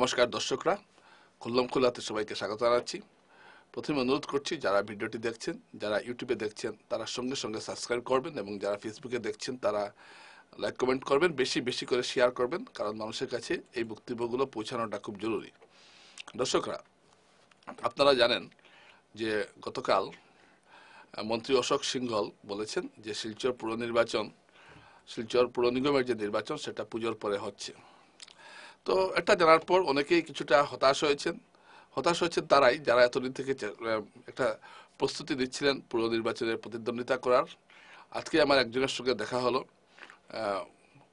নমস্কার দর্শকরা, খুল্লম খুল্লাতে সবাইকে স্বাগত জানাচ্ছি। প্রথমে অনুরোধ করছি, যারা ভিডিওটি দেখছেন, যারা ইউটিউবে দেখছেন তারা সঙ্গে সঙ্গে সাবস্ক্রাইব করবেন, এবং যারা ফেসবুকে দেখছেন তারা লাইক কমেন্ট করবেন, বেশি বেশি করে শেয়ার করবেন, কারণ মানুষের কাছে এই বক্তব্যগুলো পৌঁছানোটা খুব জরুরি। দর্শকরা, আপনারা জানেন যে গতকাল মন্ত্রী অশোক সিংঘল বলেছেন যে শিলচর পুর নিগমের যে নির্বাচন সেটা পুজোর পরে হচ্ছে। তো এটা জানার পর অনেকেই কিছুটা হতাশ হয়েছেন তারাই যারা এতদিন থেকে একটা প্রস্তুতি নিচ্ছিলেন পুর নির্বাচনে প্রতিদ্বন্দ্বিতা করার। আজকে আমার একজনের সঙ্গে দেখা হলো,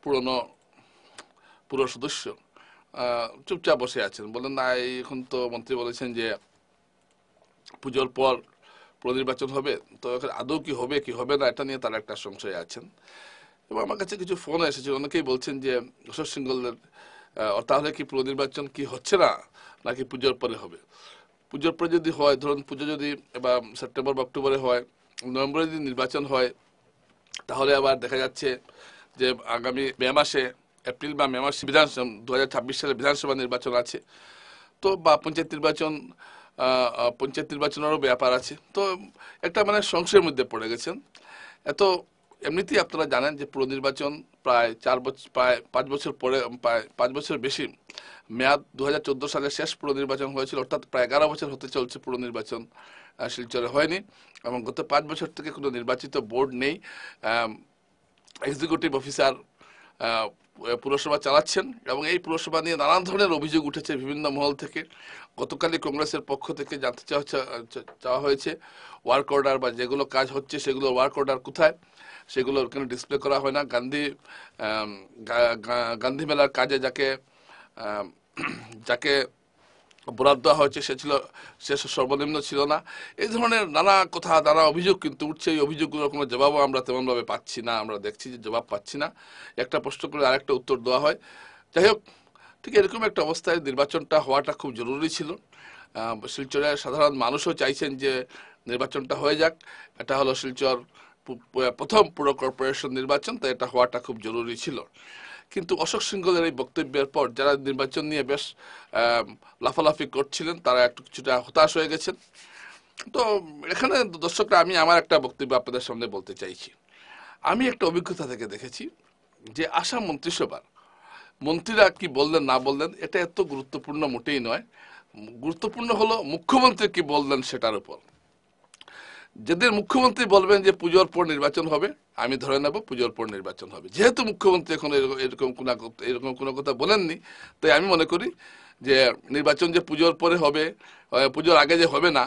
পুরনো পুর সদস্য, চুপচাপ বসে আছেন, বলেন না এখন তো মন্ত্রী বলেছেন যে পুজোর পর পুর নির্বাচন হবে, তো আদৌ কি হবে কি হবে না এটা নিয়ে তারা একটা সংশয়ে আছেন। এবং আমার কাছে কিছু ফোন এসেছে, অনেকেই বলছেন যে অশোক সিংঘলের তাহলে কি পুর নির্বাচন কি হচ্ছে না, নাকি পুজোর পরে হবে। পুজোর পরে যদি হয়, ধরুন পুজো যদি এবার সেপ্টেম্বর বা অক্টোবরে হয়, নভেম্বরে যদি নির্বাচন হয়, তাহলে আবার দেখা যাচ্ছে যে আগামী এপ্রিল বা মে মাসে বিধানসভা 2026 সালে বিধানসভা নির্বাচন আছে, তো বা পঞ্চায়েত নির্বাচনেরও ব্যাপার আছে। তো একটা মানে সংশয়ের মধ্যে পড়ে গেছেন। এত এমনিতেই আপনারা জানেন যে পুর নির্বাচন প্রায় 5 বছর পরে, প্রায় 5 বছর বেশি মেয়াদ। 2014 সালে শেষ পুর নির্বাচন হয়েছিল, অর্থাৎ প্রায় 11 বছর হতে চলছে পুর নির্বাচন শিলচরে হয়নি, এবং গত 5 বছর থেকে কোনো নির্বাচিত বোর্ড নেই। এক্সিকিউটিভ অফিসার পুরসভা চালাচ্ছেন, এবং এই পুরসভা নিয়ে নানান ধরনের অভিযোগ উঠেছে বিভিন্ন মহল থেকে। গতকালই কংগ্রেসের পক্ষ থেকে জানতে চাওয়া হয়েছে ওয়ার্ক অর্ডার, বা যেগুলো কাজ হচ্ছে সেগুলো ওয়ার্ক অর্ডার কোথায়, সেগুলো কেন ডিসপ্লে করা হয় না। গান্ধী মেলার কাজে যাকে বরাদ্দ দেওয়া হয়েছে সে সর্বনিম্ন ছিল না। এই ধরনের নানা কথা, নানা অভিযোগ কিন্তু উঠছে। এই অভিযোগগুলোর কোনো জবাবও আমরা তেমনভাবে পাচ্ছি না, আমরা দেখছি যে জবাব পাচ্ছি না। একটা প্রশ্ন করে আরেকটা উত্তর দেওয়া হয়। যাই হোক, ঠিক এরকম একটা অবস্থায় নির্বাচনটা হওয়াটা খুব জরুরি ছিল। শিলচরের সাধারণ মানুষও চাইছেন যে নির্বাচনটা হয়ে যাক। এটা হলো শিলচর প্রথম পুর কর্পোরেশন নির্বাচন, তাই এটা হওয়াটা খুব জরুরি ছিল। কিন্তু অশোক সিংঘলের এই বক্তব্যের পর যারা নির্বাচন নিয়ে বেশ লাফালাফি করছিলেন তারা একটু কিছুটা হতাশ হয়ে গেছেন। তো এখানে দর্শকরা, আমি আমার একটা বক্তব্য আপনাদের সামনে বলতে চাইছি। আমি একটা অভিজ্ঞতা থেকে দেখেছি যে আসাম মন্ত্রিসভার মন্ত্রীরা কি বললেন না বললেন এটা এত গুরুত্বপূর্ণ মোটেই নয়। গুরুত্বপূর্ণ হলো মুখ্যমন্ত্রী কি বললেন সেটার উপর। যেদিন মুখ্যমন্ত্রী বলবেন যে পুজোর পর নির্বাচন হবে, আমি ধরে নেব পুজোর পর নির্বাচন হবে। যেহেতু মুখ্যমন্ত্রী এখন এরকম কোনো কথা বলেননি, তাই আমি মনে করি যে নির্বাচন যে পুজোর পরে হবে, পুজোর আগে যে হবে না,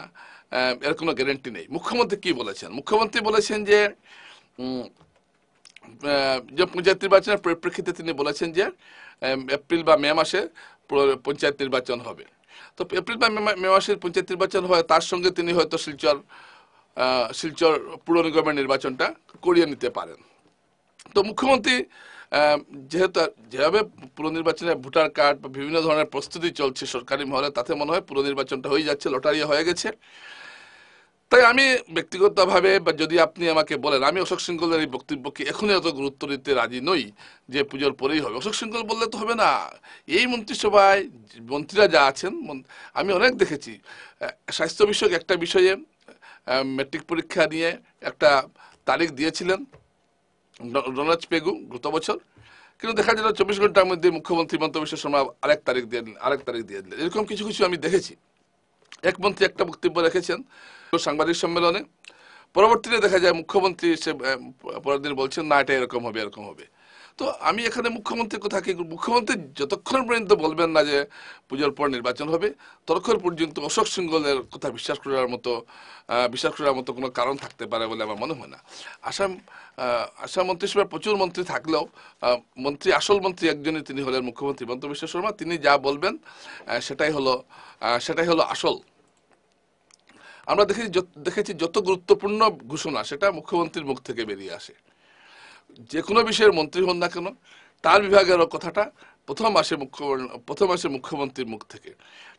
এর কোনো গ্যারেন্টি নেই। মুখ্যমন্ত্রী কি বলেছেন? মুখ্যমন্ত্রী বলেছেন যে পঞ্চায়েত নির্বাচনের পরিপ্রেক্ষিতে তিনি বলেছেন যে এপ্রিল বা মে মাসে পঞ্চায়েত নির্বাচন হবে। তো এপ্রিল বা মে মাসের পঞ্চায়েত নির্বাচন হয়, তার সঙ্গে তিনি হয়তো শিলচর পুর নিগমের নির্বাচনটা করিয়ে নিতে পারেন। তো মুখ্যমন্ত্রী যেভাবে পুর নির্বাচনে ভোটার কার্ড বা বিভিন্ন ধরনের প্রস্তুতি চলছে সরকারি মহলে, তাতে মনে হয় পুর নির্বাচনটা হয়ে যাচ্ছে, লটারি হয়ে গেছে। তাই আমি ব্যক্তিগতভাবে, বা যদি আপনি আমাকে বলেন, আমি অশোক সিংঘলের এই বক্তব্যকে এখনই এত গুরুত্ব দিতে রাজি নই যে পুজোর পরেই হবে। অশোক সিংঘল বললে তো হবে না। এই মন্ত্রিসভায় মন্ত্রীরা যা আছেন, আমি অনেক দেখেছি স্বাস্থ্য বিষয়ক একটা বিষয়ে ম্যাট্রিক পরীক্ষা নিয়ে একটা তারিখ দিয়েছিলেন রনজ পেগু গত বছর, কিন্তু দেখা যেত 24 ঘন্টার মধ্যে মুখ্যমন্ত্রী হিমন্ত বিশ্ব শর্মা আরেক তারিখ দিয়ে দিলেন। এরকম কিছু কিছু আমি দেখেছি। এক মন্ত্রী একটা বক্তব্য রেখেছেন সাংবাদিক সম্মেলনে, পরবর্তীতে দেখা যায় মুখ্যমন্ত্রী সে পরের দিন বলছেন না এটা এরকম হবে। তো আমি এখানে মুখ্যমন্ত্রীর কথা কি, মুখ্যমন্ত্রী যতক্ষণ পর্যন্ত বলবেন না যে পুজোর পর নির্বাচন হবে, ততক্ষণ পর্যন্ত অশোক সিংঘলের কথা বিশ্বাস করার মতো কোনো কারণ থাকতে পারে বলে আমার মনে হয় না। আসাম মন্ত্রিসভায় প্রচুর মন্ত্রী থাকলেও আসল মন্ত্রী একজনই, তিনি হলেন মুখ্যমন্ত্রী হিমন্ত বিশ্ব শর্মা। তিনি যা বলবেন সেটাই হলো আসল। আমরা দেখেছি যত গুরুত্বপূর্ণ ঘোষণা সেটা মুখ্যমন্ত্রীর মুখ থেকে বেরিয়ে আসে। যে কোনো বিষয়ের মন্ত্রী হন না কেন, তার বিভাগের কথাটা প্রথম আসে মুখ্যমন্ত্রীর মুখ থেকে।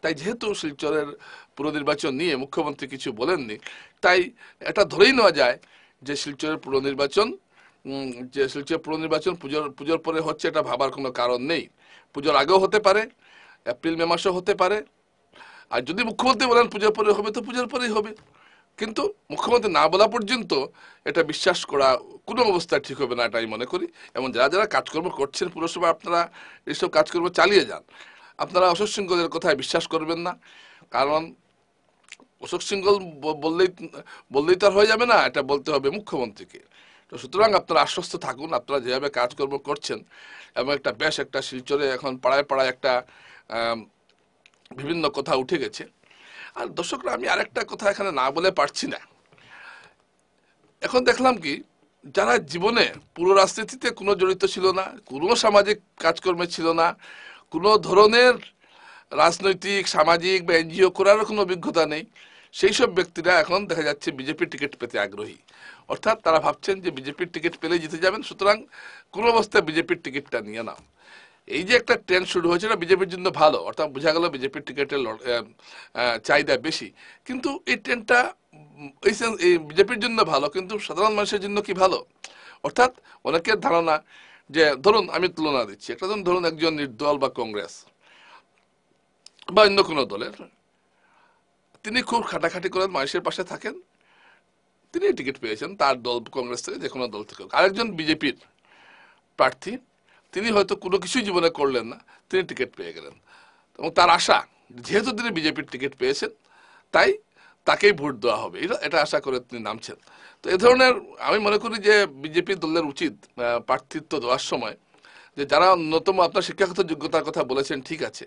তাই যেহেতু শিলচরের পুর নির্বাচন নিয়ে মুখ্যমন্ত্রী কিছু বলেননি, তাই এটা ধরেই নেওয়া যায় যে শিলচর পুর নির্বাচন পুজোর পরে হচ্ছে, এটা ভাবার কোনো কারণ নেই। পুজোর আগেও হতে পারে, এপ্রিল মে মাসে হতে পারে। আর যদি মুখ্যমন্ত্রী বলেন পুজোর পরে হবে তো পুজোর পরেই হবে, কিন্তু মুখ্যমন্ত্রী না বলা পর্যন্ত এটা বিশ্বাস করা কোনো অবস্থায় ঠিক হবে না, এটা আমি মনে করি। এবং যারা যারা কাজকর্ম করছেন পুরসভা, আপনারা এইসব কাজকর্ম চালিয়ে যান, আপনারা অশোক সিংহলের কথায় বিশ্বাস করবেন না। কারণ অশোক সিংহল বললেই তো আর হয়ে যাবে না, এটা বলতে হবে মুখ্যমন্ত্রীকে। তো সুতরাং আপনারা আশ্বস্ত থাকুন, আপনারা যেভাবে কাজকর্ম করছেন এবং একটা শিলচরে এখন পাড়ায় পাড়ায় একটা বিভিন্ন কথা উঠে গেছে। আর দর্শকরা, আমি আরেকটা কথা এখানে না বলে পারছি না। এখন দেখলাম কি, যারা জীবনে পুরো রাজনীতিতে কোনো জড়িত ছিল না, কোনো সামাজিক কাজকর্মে ছিল না, কোনো ধরনের রাজনৈতিক সামাজিক বা এনজিও করার কোনো অভিজ্ঞতা নেই, সেই সব ব্যক্তিরা এখন দেখা যাচ্ছে বিজেপির টিকিট পেতে আগ্রহী। অর্থাৎ তারা ভাবছেন যে বিজেপির টিকিট পেলেই জিতে যাবেন, সুতরাং কোনো অবস্থায় বিজেপির টিকিটটা নিয়ে নাও। এই যে একটা ট্রেন্ড শুরু হয়েছে, এটা বিজেপির জন্য ভালো। অর্থাৎ বোঝা গেল বিজেপির টিকিটের চাহিদা বেশি, কিন্তু এই ট্রেন্ডটা এই বিজেপির জন্য ভালো, কিন্তু সাধারণ মানুষের জন্য কি ভালো? অর্থাৎ অনেকের ধারণা যে, ধরুন আমি তুলনা দিচ্ছি, একটা ধরুন একজন নির্দল বা কংগ্রেস বা অন্য কোনো দলের, তিনি খুব খাটাখাটি করেন, মানুষের পাশে থাকেন, তিনি টিকিট পেয়েছেন তার দল, কংগ্রেস থেকে যে কোনো দল থেকে। আরেকজন বিজেপির প্রার্থী, তিনি হয়তো কোনো কিছুই জীবনে করলেন না, তিনি টিকিট পেয়ে গেলেন, এবং তার আশা যেহেতু তিনি বিজেপির টিকিট পেয়েছেন তাই তাকেই ভোট দেওয়া হবে, এটা আশা করে তিনি নামছেন। তো এ ধরনের আমি মনে করি যে বিজেপি দলের উচিত প্রার্থিত্ব দেওয়ার সময় যে যারা ন্যূনতম আপনার শিক্ষাগত যোগ্যতার কথা বলেছেন, ঠিক আছে,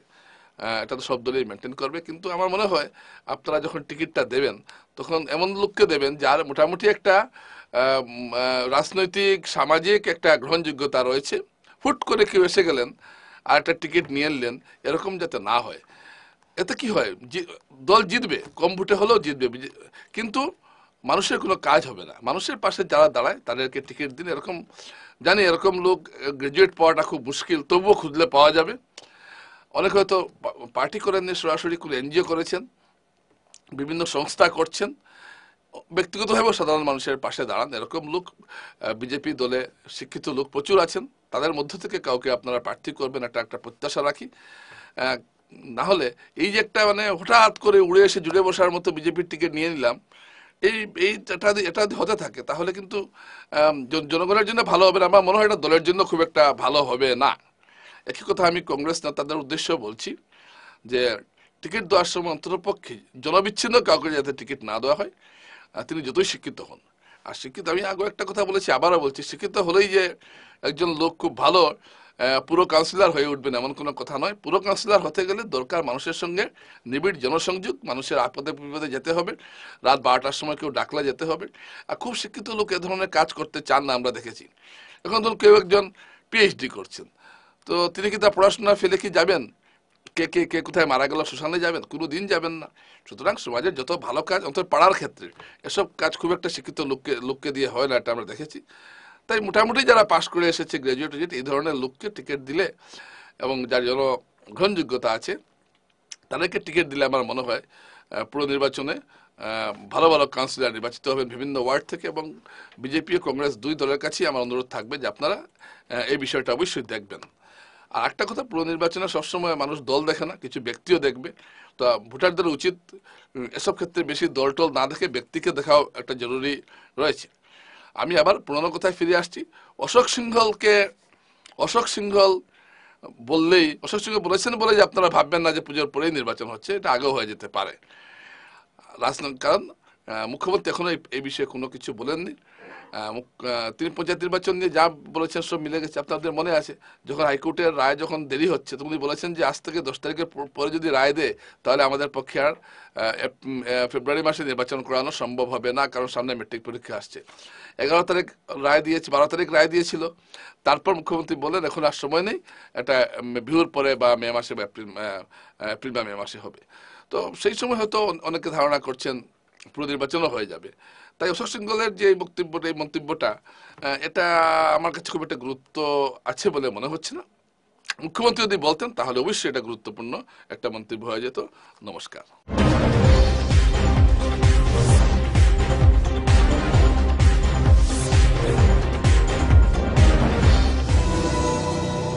এটা তো সব দলেই মেনটেন করবে, কিন্তু আমার মনে হয় আপনারা যখন টিকিটটা দেবেন তখন এমন লোককে দেবেন যার মোটামুটি একটা রাজনৈতিক সামাজিক একটা গ্রহণযোগ্যতা রয়েছে। হুট করে কেউ এসে গেলেন আর একটা টিকিট নিয়ে নিলেন, এরকম যাতে না হয়। এতে কি হয়, দল জিতবে, কম ভোটে হলেও জিতবে, কিন্তু মানুষের কোনো কাজ হবে না। মানুষের পাশে যারা দাঁড়ায় তাদেরকে টিকিট দিন, এরকম জানি এরকম লোক গ্রাজুয়েট পাওয়াটা খুব মুশকিল, তবুও খুঁজলে পাওয়া যাবে। অনেকে হয়তো পার্টি করেননি, সরাসরি কোনো এনজিও করেছেন, বিভিন্ন সংস্থা করছেন, ব্যক্তিগতভাবেও সাধারণ মানুষের পাশে দাঁড়ান, এরকম লোক বিজেপি দলে শিক্ষিত লোক প্রচুর আছেন। তাদের মধ্য থেকে কাউকে আপনারা প্রার্থী করবেন, একটা প্রত্যাশা রাখি। না হলে এই যে একটা মানে হঠাৎ করে উড়ে এসে জুড়ে বসার মতো বিজেপির টিকিট নিয়ে নিলাম, এটা যদি হতে থাকে তাহলে কিন্তু জনগণের জন্য ভালো হবে না। আমার মনে হয় এটা দলের জন্য খুব একটা ভালো হবে না। একই কথা আমি কংগ্রেস নেতাদের উদ্দেশ্যে বলছি যে টিকিট দেওয়ার সময় অন্ততপক্ষে জনবিচ্ছিন্ন কাউকে যাতে টিকিট না দেওয়া হয়, তিনি যতই শিক্ষিত হন। আর শিক্ষিত, আমি আগে একটা কথা বলেছি, আবারও বলছি, শিক্ষিত হলেই যে একজন লোক খুব ভালো পুরো কাউন্সিলর হয়ে উঠবেন এমন কোনো কথা নয়। পুরো কাউন্সিলর হতে গেলে দরকার মানুষের সঙ্গে নিবিড় জনসংযোগ, মানুষের আপদে বিপদে যেতে হবে, রাত 12টার সময় কেউ ডাকলে যেতে হবে। আর খুব শিক্ষিত লোক এ ধরনের কাজ করতে চান না, আমরা দেখেছি। এখন ধরুন কেউ একজন পিএইচডি করছেন, তো তিনি কি তার পড়াশোনা ফেলে কি যাবেন কে কে কে কোথায় মারা গেল শ্মশানে যাবেন? কোনো দিন যাবেন না। সুতরাং সমাজের যত ভালো কাজ, অন্তত পাড়ার ক্ষেত্রে, এসব কাজ খুব একটা শিক্ষিত লোককে দিয়ে হয় না, এটা আমরা দেখেছি। তাই মোটামুটি যারা পাশ করে এসেছে, গ্রাজুয়েট এই ধরনের লোককে টিকিট দিলে এবং যার জন্য গ্রহণযোগ্যতা আছে তাদেরকে টিকিট দিলে আমার মনে হয় পুরো নির্বাচনে ভালো ভালো কাউন্সিলর নির্বাচিত হবেন বিভিন্ন ওয়ার্ড থেকে। এবং বিজেপি ও কংগ্রেস দুই দলের কাছেই আমার অনুরোধ থাকবে যে আপনারা এই বিষয়টা অবশ্যই দেখবেন। আর একটা কথা, পুরো নির্বাচনে সবসময় মানুষ দল দেখে না, কিছু ব্যক্তিও দেখবে। তো ভোটারদের উচিত এসব ক্ষেত্রে বেশি দল টল না দেখে ব্যক্তিকে দেখাও একটা জরুরি রয়েছে। আমি আবার পুরনো কথায় ফিরে আসছি। অশোক সিংহল অশোক সিংহল বলেছেন বলে যে আপনারা ভাববেন না যে পুজোর পরেই নির্বাচন হচ্ছে, এটা আগেও হয়ে যেতে পারে। কারণ মুখ্যমন্ত্রী এখনো এই বিষয়ে কোনো কিছু বলেননি। তিনি পঞ্চায়েত নির্বাচন নিয়ে যা বলেছেন সব মিলে গেছে। আপনাদের মনে আছে যখন হাইকোর্টের রায় যখন দেরি হচ্ছে, তখন উনি বলেছেন যে আজ থেকে 10 তারিখের পরে যদি রায় দেয় তাহলে আমাদের পক্ষে আর ফেব্রুয়ারি মাসে নির্বাচন করানো সম্ভব হবে না, কারণ সামনে ম্যাট্রিক পরীক্ষা আসছে। 11 তারিখ রায় দিয়েছে, 12 তারিখ রায় দিয়েছিল। তারপর মুখ্যমন্ত্রী বললেন এখন আর সময় নেই, এটা বিহুর পরে বা মে মাসে বা এপ্রিল বা মে মাসে হবে। তো সেই সময় হয়তো অনেকে ধারণা করছেন পুরো নির্বাচনও হয়ে যাবে। তাই অশোক সিংহলের যে এই মন্তব্যটা, এটা আমার কাছে খুব একটা গুরুত্ব আছে বলে মনে হচ্ছে না। মুখ্যমন্ত্রী যদি বলতেন তাহলে অবশ্যই এটা গুরুত্বপূর্ণ একটা মন্তব্য হয়ে যেত। নমস্কার।